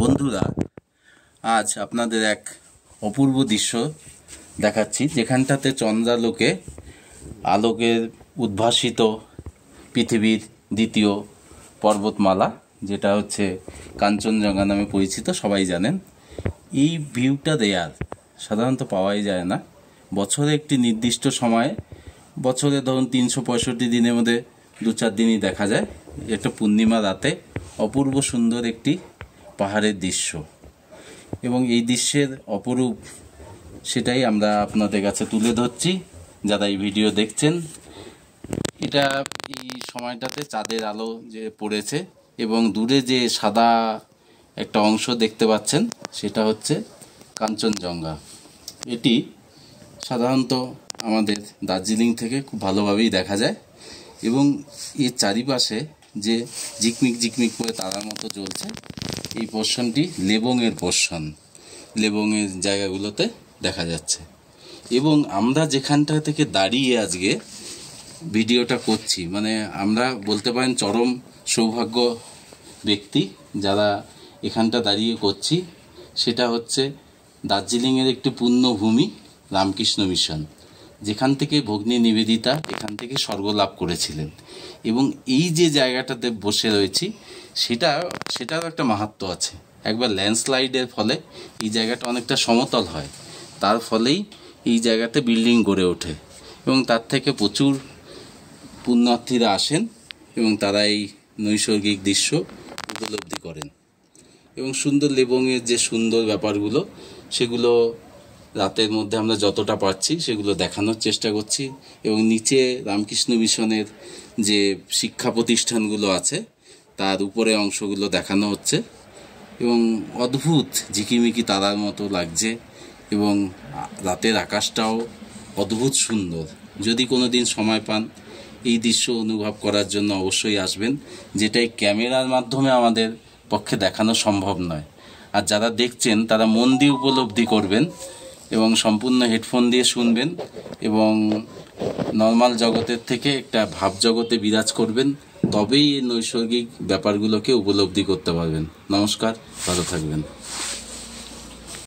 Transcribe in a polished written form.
বন্ধুরা, আজ আপনাদের এক অপূর্ব দৃশ্য দেখাচ্ছি, যেখানটাতে চন্দ্রালোকে আলোকের উদ্ভাসিত পৃথিবীর দ্বিতীয় পর্বতমালা, যেটা হচ্ছে কাঞ্চনজঙ্ঘা নামে পরিচিত, সবাই জানেন। এই ভিউটা দেয়ার সাধারণত পাওয়াই যায় না। বছরে একটি নির্দিষ্ট সময়ে, বছরে ধরুন 365 দিনের মধ্যে 2-4 দিনই দেখা যায়। একটা পূর্ণিমা রাতে অপূর্ব সুন্দর একটি পাহাড়ের দৃশ্য, এবং এই দৃশ্যের অপরূপ সেটাই আমরা আপনাদের কাছে তুলে ধরছি। যারা এই ভিডিও দেখছেন, এটা এই সময়টাতে চাঁদের আলো যে পড়েছে এবং দূরে যে সাদা একটা অংশ দেখতে পাচ্ছেন, সেটা হচ্ছে কাঞ্চনজঙ্ঘা। এটি সাধারণত আমাদের দার্জিলিং থেকে খুব ভালোভাবেই দেখা যায়, এবং এর চারিপাশে যে ঝিকমিক ঝিকমিক করে তারার মতো জ্বলছে, এই পোর্শনটি লেবংয়ের পোর্শন, লেবংয়ের জায়গাগুলোতে দেখা যাচ্ছে। এবং আমরা যেখানটা থেকে দাঁড়িয়ে আজকে ভিডিওটা করছি, মানে আমরা বলতে পারেন চরম সৌভাগ্য ব্যক্তি যারা এখানটা দাঁড়িয়ে করছি। সেটা হচ্ছে দার্জিলিংয়ের একটি পুণ্যভূমি, রামকৃষ্ণ মিশন, যেখান থেকে ভগ্নী নিবেদিতা এখান থেকে স্বর্গলাভ করেছিলেন। এবং এই যে জায়গাটাতে বসে রয়েছি, সেটারও একটা মাহাত্ম্য আছে। একবার ল্যান্ডস্লাইডের ফলে এই জায়গাটা অনেকটা সমতল হয়, তার ফলেই এই জায়গাতে বিল্ডিং গড়ে ওঠে, এবং তার থেকে প্রচুর পুণ্যার্থীরা আসেন এবং তারা এই নৈসর্গিক দৃশ্য উপলব্ধি করেন। এবং সুন্দর লেবংয়ের যে সুন্দর ব্যাপারগুলো, সেগুলো রাতের মধ্যে আমরা যতটা পারছি সেগুলো দেখানোর চেষ্টা করছি। এবং নিচে রামকৃষ্ণ মিশনের যে শিক্ষা প্রতিষ্ঠানগুলো আছে, তার উপরে অংশগুলো দেখানো হচ্ছে, এবং অদ্ভুত ঝিকিমিকি তারার মতো লাগছে, এবং রাতের আকাশটাও অদ্ভুত সুন্দর। যদি কোনো দিন সময় পান, এই দৃশ্য অনুভব করার জন্য অবশ্যই আসবেন, যেটা এই ক্যামেরার মাধ্যমে আমাদের পক্ষে দেখানো সম্ভব নয়। আর যারা দেখছেন তারা মন দিয়ে উপলব্ধি করবেন এবং সম্পূর্ণ হেডফোন দিয়ে শুনবেন, এবং নর্মাল জগতের থেকে একটা ভাব জগতে বিরাজ করবেন, তবেই এই নৈসর্গিক ব্যাপারগুলোকে উপলব্ধি করতে পারবেন। নমস্কার, ভালো থাকবেন।